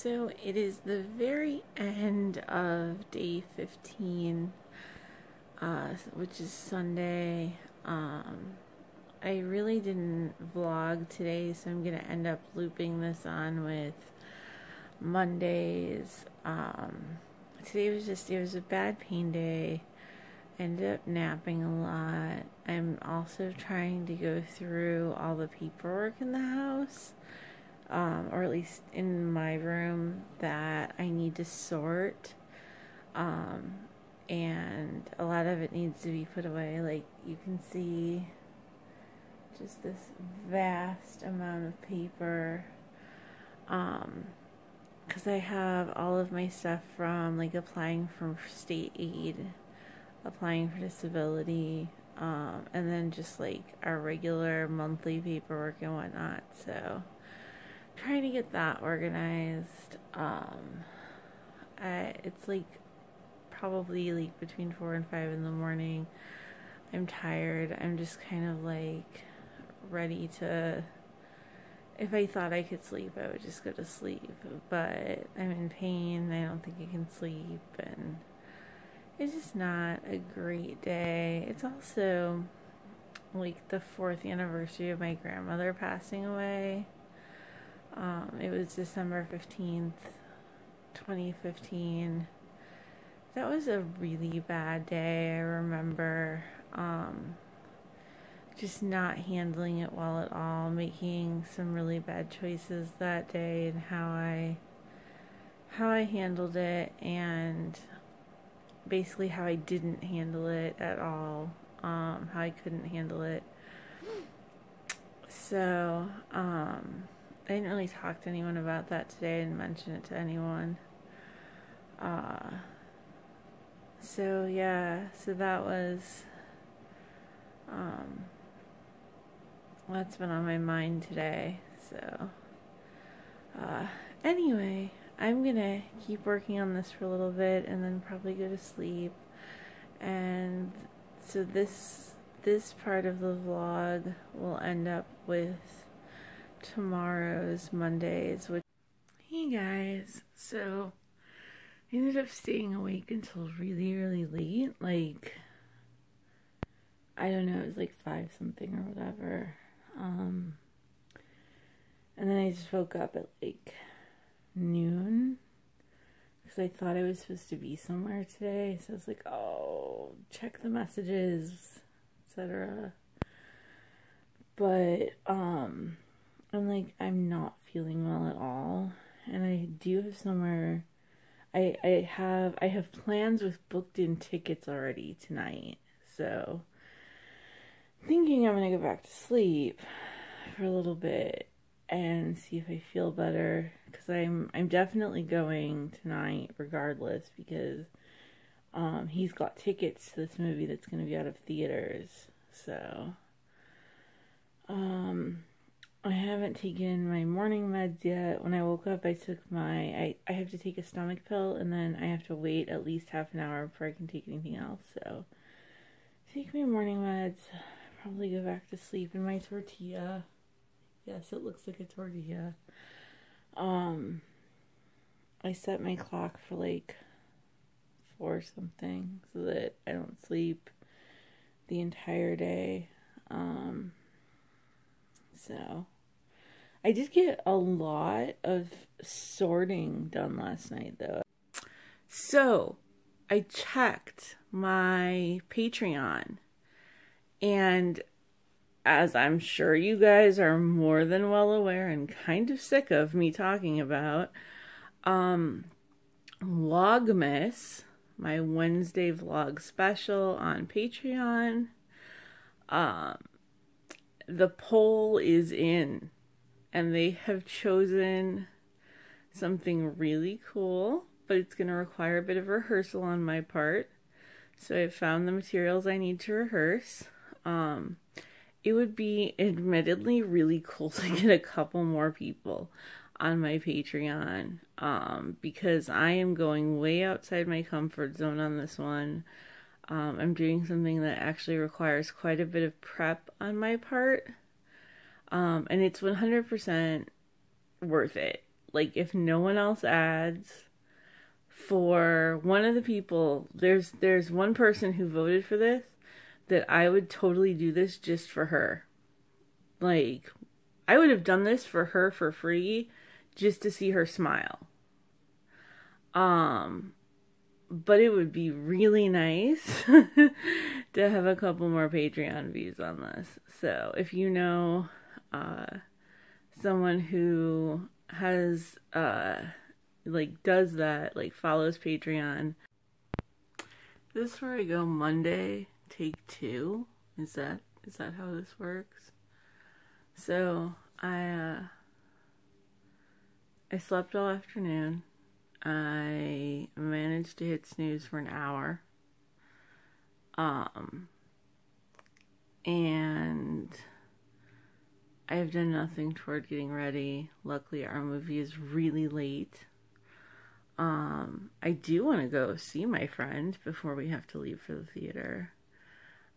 So it is the very end of day 15, which is Sunday. I really didn't vlog today, so I'm going to end up looping this on with Mondays. Today it was a bad pain day. Ended up napping a lot. I'm also trying to go through all the paperwork in the house. Or at least in my room, that I need to sort, and a lot of it needs to be put away. Like, you can see just this vast amount of paper, because I have all of my stuff from, like, applying for state aid, applying for disability, and then just, like, our regular monthly paperwork and whatnot, so trying to get that organized. It's like probably like between 4 and 5 in the morning. I'm tired. I'm just kind of like ready to, if I thought I could sleep, I would just go to sleep, but I'm in pain. I don't think I can sleep, and it's just not a great day. It's also like the 4th anniversary of my grandmother passing away. It was December 15th, 2015. That was a really bad day. I remember just not handling it well at all, making some really bad choices that day, and how I handled it, and basically how I didn't handle it at all, how I couldn't handle it. So, I didn't really talk to anyone about that today. I didn't mention it to anyone. So yeah, so that was, that's been on my mind today. So, anyway, I'm gonna keep working on this for a little bit and then probably go to sleep. And so this part of the vlog will end up with tomorrow's Mondays. Hey guys, so I ended up staying awake until really, really late. Like, I don't know, it was like 5 something or whatever. And then I just woke up at like noon because I thought I was supposed to be somewhere today. So I was like, oh, check the messages, etc. But I'm not feeling well at all, and I do have somewhere. I have plans with booked in tickets already tonight, so I'm thinking I'm gonna go back to sleep for a little bit and see if I feel better, because I'm definitely going tonight regardless, because he's got tickets to this movie that's gonna be out of theaters. So I haven't taken my morning meds yet. When I woke up, I took I have to take a stomach pill, and then I have to wait at least half an hour before I can take anything else. So, take my morning meds, probably go back to sleep in my tortilla. Yes, it looks like a tortilla. I set my clock for like 4 something so that I don't sleep the entire day. So I did get a lot of sorting done last night, though. So I checked my Patreon, and as I'm sure you guys are more than well aware and kind of sick of me talking about, Vlogmas, my Wednesday vlog special on Patreon, the poll is in, and they have chosen something really cool, but it's going to require a bit of rehearsal on my part. So I found the materials I need to rehearse. It would be admittedly really cool to get a couple more people on my Patreon, because I am going way outside my comfort zone on this one. I'm doing something that actually requires quite a bit of prep on my part, and it's 100% worth it. like if no one else adds, for one of the people, there's one person who voted for this that I would totally do this just for her. Like, I would have done this for her for free just to see her smile. But it would be really nice to have a couple more Patreon views on this. So if you know someone who has like does that, like follows Patreon. This is where I go Monday, take 2. Is that how this works? So I slept all afternoon. I managed to hit snooze for an hour. And I have done nothing toward getting ready. Luckily, our movie is really late. I do want to go see my friend before we have to leave for the theater.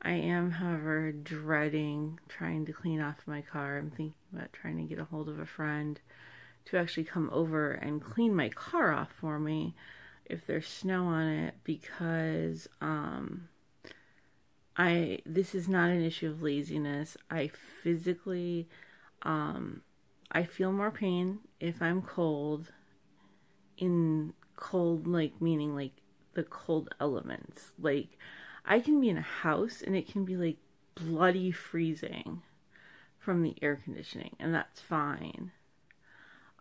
I am, however, dreading trying to clean off my car. I'm thinking about trying to get a hold of a friend to actually come over and clean my car off for me if there's snow on it, because this is not an issue of laziness. I physically I feel more pain if I'm cold, in cold, like meaning like the cold elements. Like I can be in a house and it can be like bloody freezing from the air conditioning, and that's fine.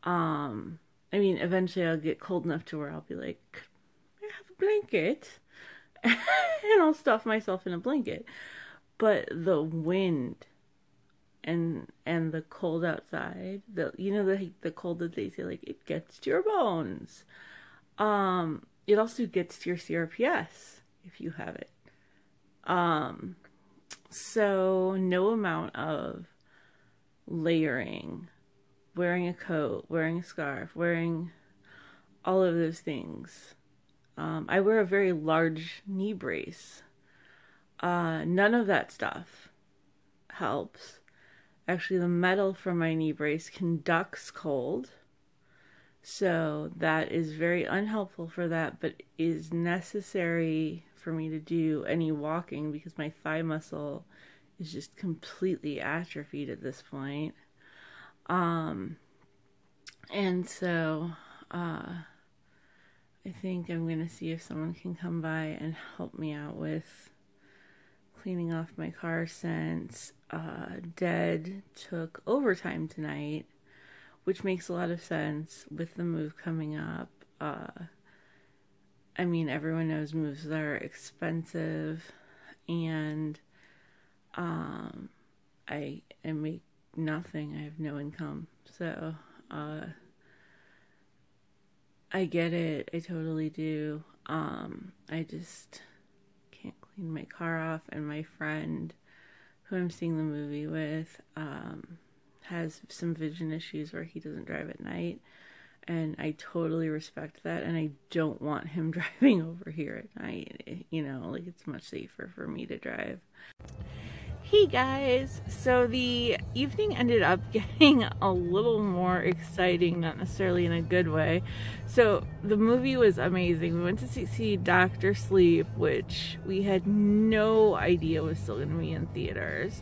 I mean, eventually I'll get cold enough to where I'll be like, I have a blanket, and I'll stuff myself in a blanket. But the wind and the cold outside, the cold that they say, like, it gets to your bones. It also gets to your CRPS if you have it. So no amount of layering, wearing a coat, wearing a scarf, wearing all of those things. I wear a very large knee brace. None of that stuff helps. Actually, the metal from my knee brace conducts cold. So that is very unhelpful for that, but is necessary for me to do any walking because my thigh muscle is just completely atrophied at this point. And so, I think I'm going to see if someone can come by and help me out with cleaning off my car, since, Dad took overtime tonight, which makes a lot of sense with the move coming up. I mean, everyone knows moves are expensive, and, I make nothing. I have no income. So, I get it. I totally do. I just can't clean my car off, and my friend who I'm seeing the movie with, has some vision issues where he doesn't drive at night, and I totally respect that, and I don't want him driving over here at night. Like, it's much safer for me to drive. Hey guys, so the evening ended up getting a little more exciting, not necessarily in a good way. So the movie was amazing. We went to see Dr. Sleep, which we had no idea was still going to be in theaters.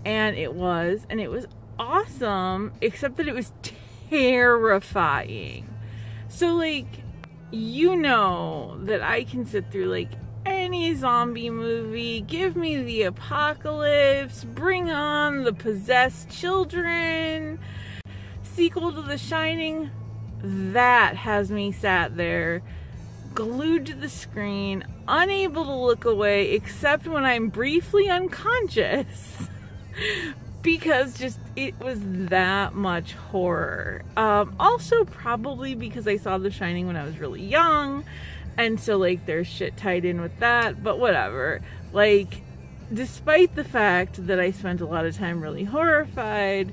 And it was awesome, except that it was terrifying. So like, that I can sit through like any zombie movie, give me the apocalypse, bring on the possessed children, sequel to The Shining, that has me sat there glued to the screen, unable to look away except when I'm briefly unconscious because it was that much horror. Also probably because I saw The Shining when I was really young, and so, like, there's shit tied in with that, but whatever. Like, despite the fact that I spent a lot of time really horrified,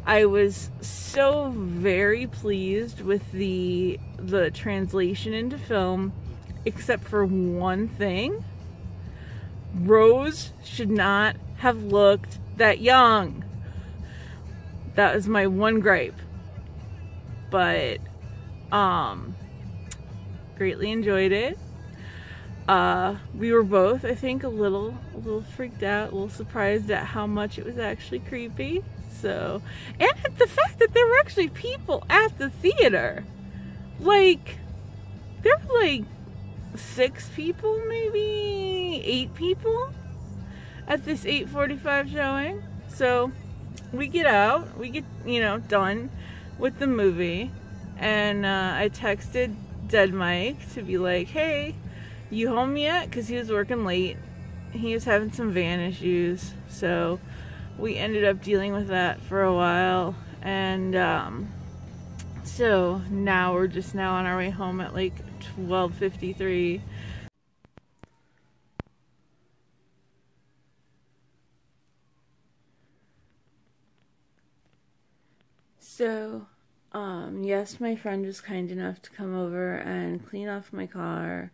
I was so very pleased with the translation into film, except for one thing. Rose should not have looked that young. That was my one gripe. but greatly enjoyed it. We were both, I think, a little freaked out, a little surprised at how much it was actually creepy. So, and the fact that there were actually people at the theater. Like, there were like 6 people, maybe 8 people at this 8:45 showing. So we get out, we get, you know, done with the movie, and I texted Dead Mike to be like, hey, you home yet? Because he was working late. He was having some van issues, so we ended up dealing with that for a while. And so now we're just now on our way home at like 12:53. So yes, my friend was kind enough to come over and clean off my car.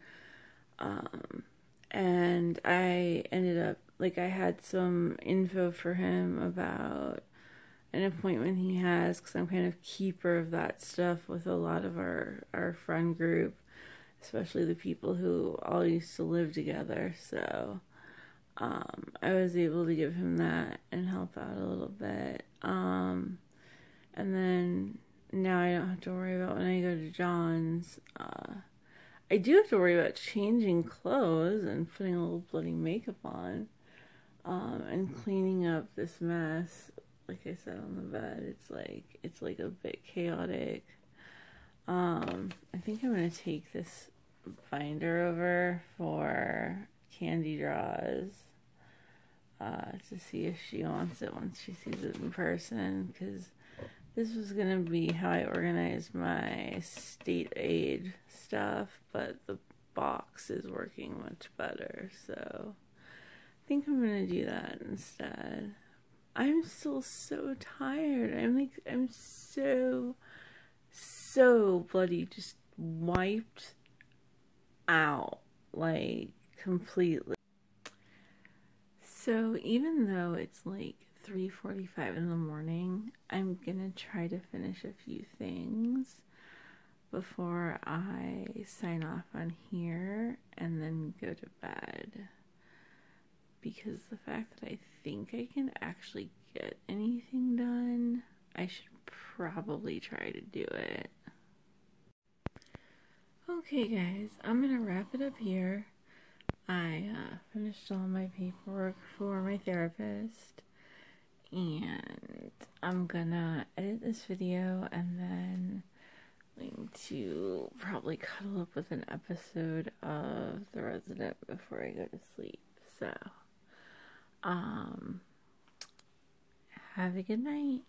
And I ended up, like, I had some info for him about an appointment he has, because I'm kind of keeper of that stuff with a lot of our friend group, especially the people who all used to live together. So I was able to give him that and help out a little bit. And then now I don't have to worry about when I go to John's. I do have to worry about changing clothes and putting a little bloody makeup on, and cleaning up this mess. Like I said, on the bed, it's like a bit chaotic. I think I'm gonna take this binder over for candy draws, to see if she wants it once she sees it in person, because this was gonna be how I organized my state aid stuff, but the box is working much better, so I think I'm gonna do that instead. I'm still so tired. I'm so bloody just wiped out, like, completely. So even though it's like 3:45 in the morning, I'm gonna try to finish a few things before I sign off on here and then go to bed, because the fact that I think I can actually get anything done, I should probably try to do it. Okay guys, I'm gonna wrap it up here. I finished all my paperwork for my therapist, and I'm gonna edit this video and then I'm going to probably cuddle up with an episode of The Resident before I go to sleep. So have a good night.